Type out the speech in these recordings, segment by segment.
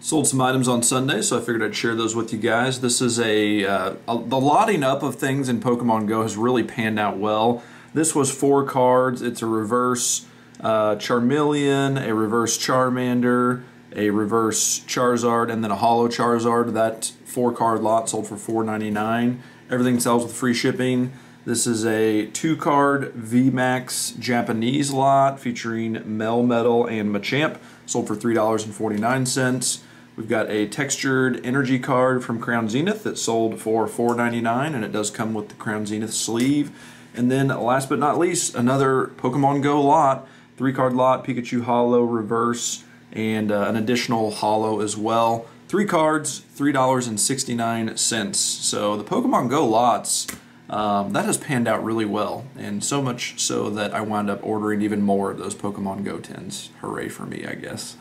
Sold some items on Sunday, so I figured I'd share those with you guys. This is the lotting up of things in Pokemon Go has really panned out well. This was 4 cards. It's a reverse Charmeleon, a reverse Charmander, a reverse Charizard, and then a holo Charizard. That 4-card lot sold for $4.99. Everything sells with free shipping. This is a 2-card VMAX Japanese lot featuring Melmetal and Machamp, sold for $3.49. We've got a textured energy card from Crown Zenith that sold for $4.99, and it does come with the Crown Zenith sleeve. And then last but not least, another Pokemon Go lot, 3-card lot, Pikachu holo reverse, and an additional holo as well. 3 cards, $3.69. So the Pokemon Go lots, that has panned out really well, and so much so that I wound up ordering even more of those Pokemon Go tins. Hooray for me, I guess.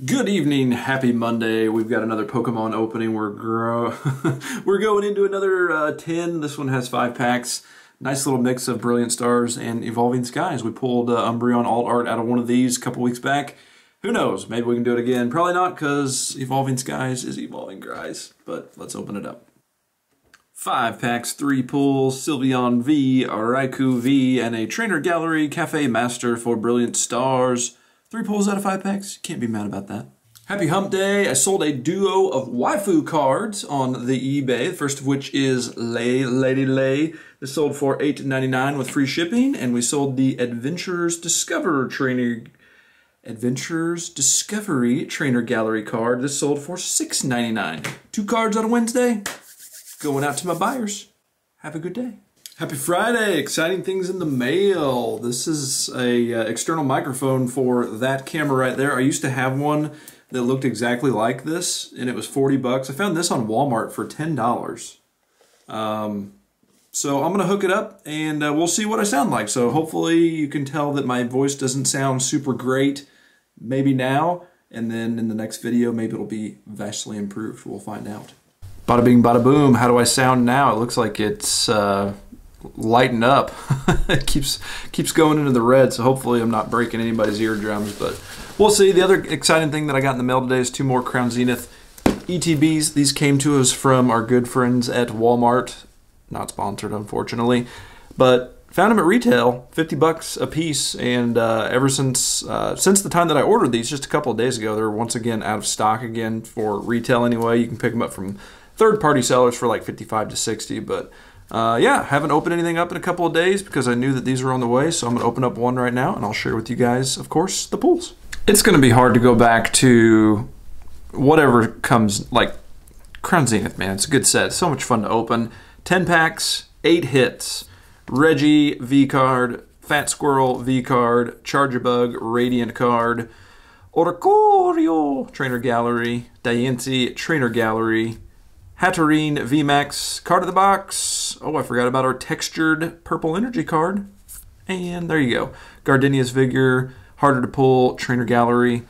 Good evening, happy Monday. We've got another Pokemon opening. We're going into another tin. This one has 5 packs. Nice little mix of Brilliant Stars and Evolving Skies. We pulled Umbreon Alt Art out of one of these a couple weeks back. Who knows? Maybe we can do it again. Probably not, because Evolving Skies is Evolving Skies. But let's open it up. 5 packs, 3 pulls, Sylveon V, Raikou V, and a Trainer Gallery Cafe Master for Brilliant Stars. 3 pulls out of 5 packs. Can't be mad about that. Happy Hump Day. I sold a duo of waifu cards on the eBay, the first of which is Lady Lay. This sold for $8.99 with free shipping, and we sold the Adventurers Discovery Trainer Gallery card. This sold for $6.99. 2 cards on a Wednesday. Going out to my buyers. Have a good day. Happy Friday. Exciting things in the mail. This is a external microphone for that camera right there. I used to have one that looked exactly like this, and it was 40 bucks. I found this on Walmart for $10. So I'm going to hook it up, and we'll see what I sound like. So hopefully you can tell that my voice doesn't sound super great, maybe now, and then in the next video, maybe it'll be vastly improved. We'll find out. Bada bing, bada boom. How do I sound now? It looks like it's lighting up. It keeps going into the red, so hopefully I'm not breaking anybody's eardrums, but we'll see. The other exciting thing that I got in the mail today is 2 more Crown Zenith ETBs. These came to us from our good friends at Walmart. Not sponsored, unfortunately, but found them at retail, 50 bucks a piece, and ever since the time that I ordered these, just a couple of days ago, they're once again out of stock again for retail anyway. You can pick them up from third-party sellers for like 55 to 60, but yeah, haven't opened anything up in a couple of days because I knew that these were on the way, so I'm going to open up one right now, and I'll share with you guys, of course, the pulls. It's going to be hard to go back to whatever comes, like Crown Zenith, man. It's a good set. It's so much fun to open. 10 packs, 8 hits. Reggie V-card, Fat Squirrel V-card, Charjabug Radiant card, Oricorio Trainer Gallery, Diancie Trainer Gallery, Hatterene VMAX card of the box. Oh, I forgot about our textured purple energy card. And there you go. Gardenia's Vigor, harder to pull, Trainer Gallery.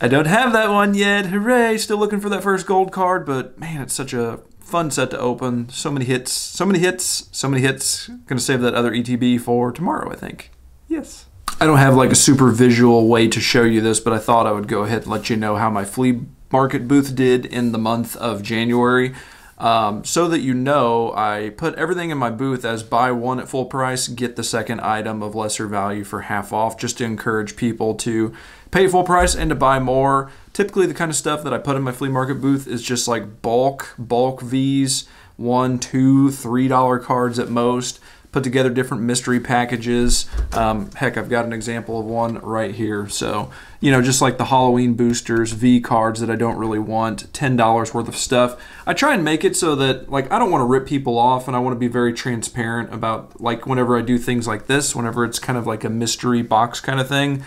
I don't have that one yet. Hooray! Still looking for that first gold card, but man, it's such a fun set to open. So many hits, so many hits, so many hits. Gonna save that other ETB for tomorrow, I think. Yes. I don't have like a super visual way to show you this, but I thought I would go ahead and let you know how my flea market booth did in the month of January. So that you know, I put everything in my booth as buy one at full price, get the second item of lesser value for half off, just to encourage people to pay full price and to buy more. Typically the kind of stuff that I put in my flea market booth is just like bulk Vs, $1, $2, $3 cards at most. Put together different mystery packages. Heck, I've got an example of one right here. So, you know, just like the Halloween boosters, V cards that I don't really want, $10 worth of stuff. I try and make it so that, like, I don't want to rip people off, and I want to be very transparent about, like, whenever I do things like this, whenever it's kind of like a mystery box kind of thing.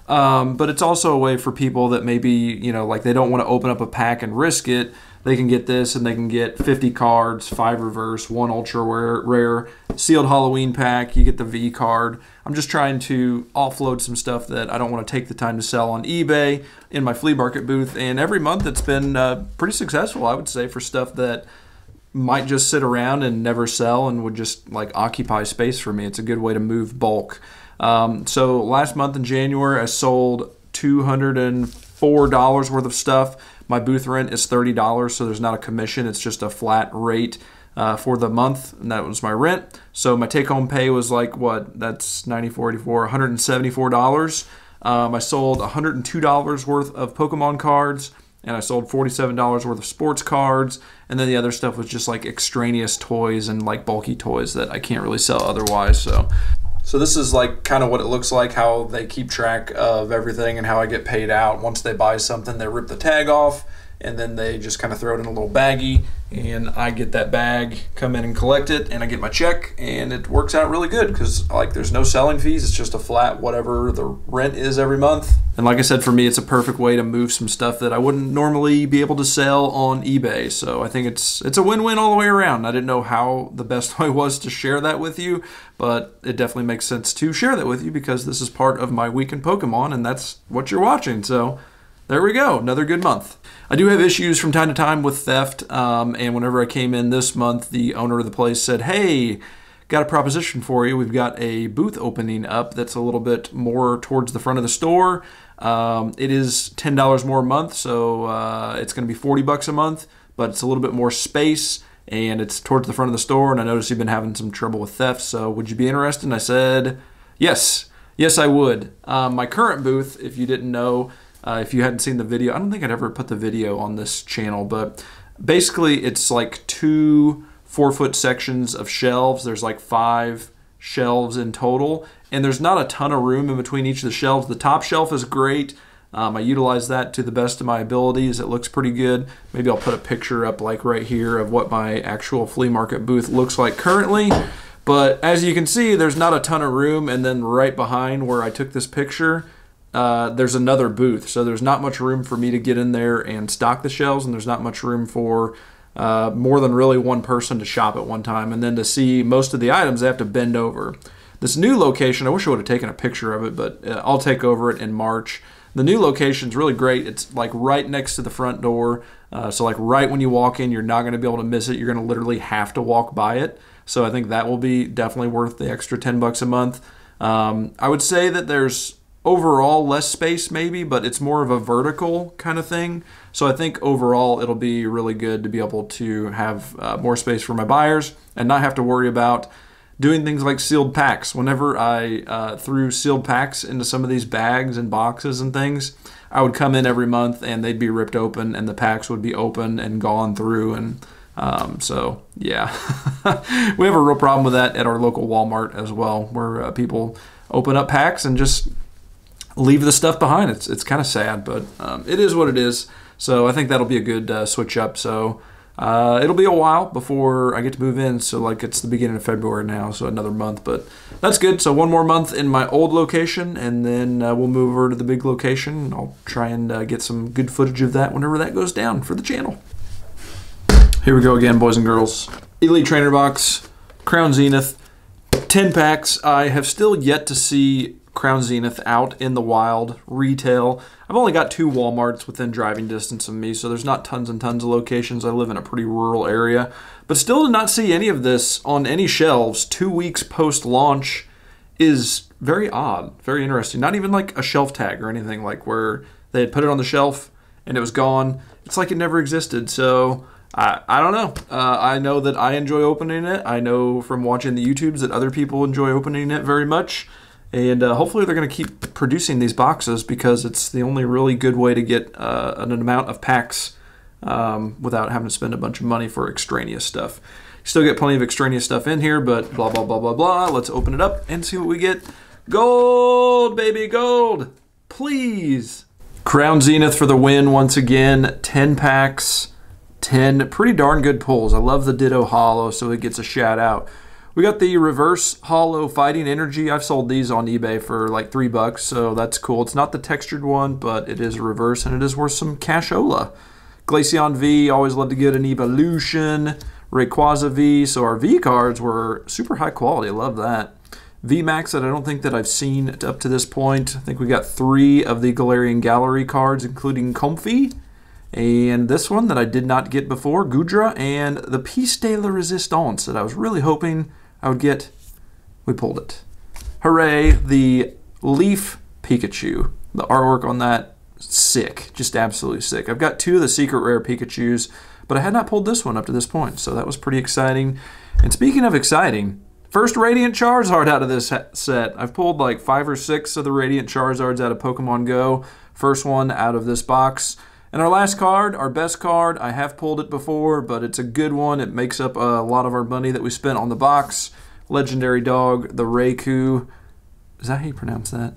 But it's also a way for people that maybe, you know, like they don't want to open up a pack and risk it. They can get this, and they can get 50 cards, 5 reverse, 1 ultra rare, sealed Halloween pack. You get the V card. I'm just trying to offload some stuff that I don't want to take the time to sell on eBay in my flea market booth. And every month it's been pretty successful, I would say, for stuff that might just sit around and never sell and would just like occupy space for me. It's a good way to move bulk. So last month in January, I sold 200 and $4 worth of stuff. My booth rent is $30, so there's not a commission. It's just a flat rate for the month, and that was my rent. So my take-home pay was like, what? That's $94, $84, $174. I sold $102 worth of Pokemon cards, and I sold $47 worth of sports cards, and then the other stuff was just like extraneous toys and like bulky toys that I can't really sell otherwise. So this is like kind of what it looks like, how they keep track of everything and how I get paid out. Once they buy something, they rip the tag off, and then they just kind of throw it in a little baggie, and I get that bag, come in and collect it, and I get my check, and it works out really good because like there's no selling fees. It's just a flat whatever the rent is every month. And like I said, for me, it's a perfect way to move some stuff that I wouldn't normally be able to sell on eBay. So I think it's a win-win all the way around. I didn't know how the best way was to share that with you, but it definitely makes sense to share that with you because this is part of my week in Pokemon, and that's what you're watching. So there we go, another good month. I do have issues from time to time with theft, and whenever I came in this month, the owner of the place said, hey, got a proposition for you. We've got a booth opening up that's a little bit more towards the front of the store. It is $10 more a month, so it's going to be $40 a month, but it's a little bit more space, and it's towards the front of the store, and I noticed you've been having some trouble with theft, so would you be interested? And I said, yes. Yes, I would. My current booth, if you didn't know, if you hadn't seen the video, I don't think I'd ever put the video on this channel, but basically it's like 2 4-foot sections of shelves. There's like 5 shelves in total, and there's not a ton of room in between each of the shelves. The top shelf is great. I utilize that to the best of my abilities. It looks pretty good. Maybe I'll put a picture up like right here of what my actual flea market booth looks like currently. But as you can see, there's not a ton of room, and then right behind where I took this picture, there's another booth, so there's not much room for me to get in there and stock the shelves, and there's not much room for more than really one person to shop at one time, and then to see most of the items, they have to bend over. This new location, I wish I would have taken a picture of it, but I'll take over it in March. The new location's really great. It's like right next to the front door, so like right when you walk in, you're not going to be able to miss it. You're going to literally have to walk by it, so I think that will be definitely worth the extra $10 a month. I would say that there's overall less space maybe, but it's more of a vertical kind of thing. So I think overall it'll be really good to be able to have more space for my buyers and not have to worry about doing things like sealed packs. Whenever I threw sealed packs into some of these bags and boxes and things, I would come in every month and they'd be ripped open and the packs would be open and gone through. And so yeah, we have a real problem with that at our local Walmart as well, where people open up packs and just leave the stuff behind. It's kind of sad, but it is what it is. So I think that'll be a good switch up. So it'll be a while before I get to move in. So like it's the beginning of February now, so another month, but that's good. So one more month in my old location, and then we'll move over to the big location. I'll try and get some good footage of that whenever that goes down for the channel. Here we go again, boys and girls. Elite Trainer Box, Crown Zenith, 10 packs. I have still yet to see Crown Zenith out in the wild retail. I've only got 2 Walmarts within driving distance of me, so there's not tons and tons of locations. I live in a pretty rural area, but still did not see any of this on any shelves 2 weeks post-launch is very odd, very interesting. Not even like a shelf tag or anything, like where they had put it on the shelf and it was gone. It's like it never existed. So I don't know. I know that I enjoy opening it. I know from watching the YouTubes that other people enjoy opening it very much. And hopefully they're going to keep producing these boxes because it's the only really good way to get an amount of packs without having to spend a bunch of money for extraneous stuff. Still get plenty of extraneous stuff in here, but blah, blah, blah, blah, blah. Let's open it up and see what we get. Gold, baby, gold. Please. Crown Zenith for the win once again. 10 packs, 10 pretty darn good pulls. I love the Ditto Holo, so it gets a shout out. We got the reverse holo Fighting Energy. I've sold these on eBay for like $3, so that's cool. It's not the textured one, but it is a reverse, and it is worth some cashola. Glaceon V, always love to get an Evolution. Rayquaza V, so our V cards were super high quality. I love that. VMAX that I don't think that I've seen up to this point. I think we got 3 of the Galarian Gallery cards, including Comfey. And this one that I did not get before, Goodra, and the Piece de la Resistance that I was really hoping I would get. We pulled it. Hooray, the Leaf Pikachu. The artwork on that, sick, just absolutely sick. I've got 2 of the secret rare Pikachus, but I had not pulled this one up to this point, so that was pretty exciting. And speaking of exciting, first Radiant Charizard out of this set. I've pulled like 5 or 6 of the Radiant Charizards out of Pokemon Go. First one out of this box. And our last card, our best card, I have pulled it before, but it's a good one. It makes up a lot of our money that we spent on the box. Legendary Dog, the Raikou. Is that how you pronounce that?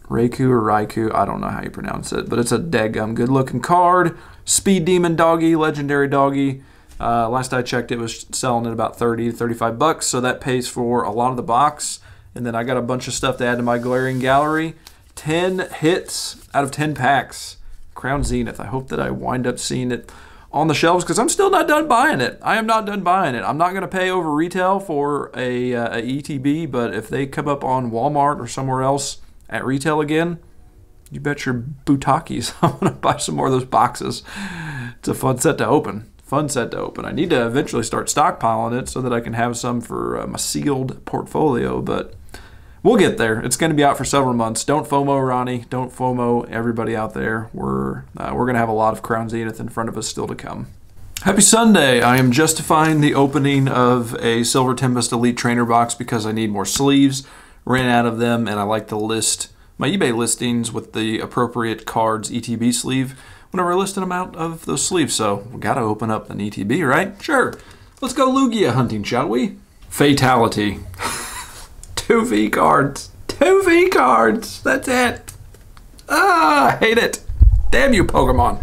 Raikou or Raikou? I don't know how you pronounce it, but it's a daggum good looking card. Speed Demon Doggy, Legendary Doggy. Last I checked, it was selling at about 30 to 35 bucks, so that pays for a lot of the box. And then I got a bunch of stuff to add to my glaring gallery. 10 hits out of 10 packs. Crown Zenith. I hope that I wind up seeing it on the shelves because I'm still not done buying it. I am not done buying it. I'm not going to pay over retail for a ETB, but if they come up on Walmart or somewhere else at retail again, you bet your Butakis I'm going to buy some more of those boxes. It's a fun set to open. Fun set to open. I need to eventually start stockpiling it so that I can have some for my sealed portfolio, but we'll get there. It's going to be out for several months. Don't FOMO, Ronnie. Don't FOMO, everybody out there. We're going to have a lot of Crown Zenith in front of us still to come. Happy Sunday. I am justifying the opening of a Silver Tempest Elite Trainer box because I need more sleeves. Ran out of them, and I like to list my eBay listings with the appropriate cards ETB sleeve whenever I listed them out of those sleeves. So we got to open up an ETB, right? Sure. Let's go Lugia hunting, shall we? Fatality. 2 V cards. 2 V cards. That's it. Ah, I hate it. Damn you, Pokemon.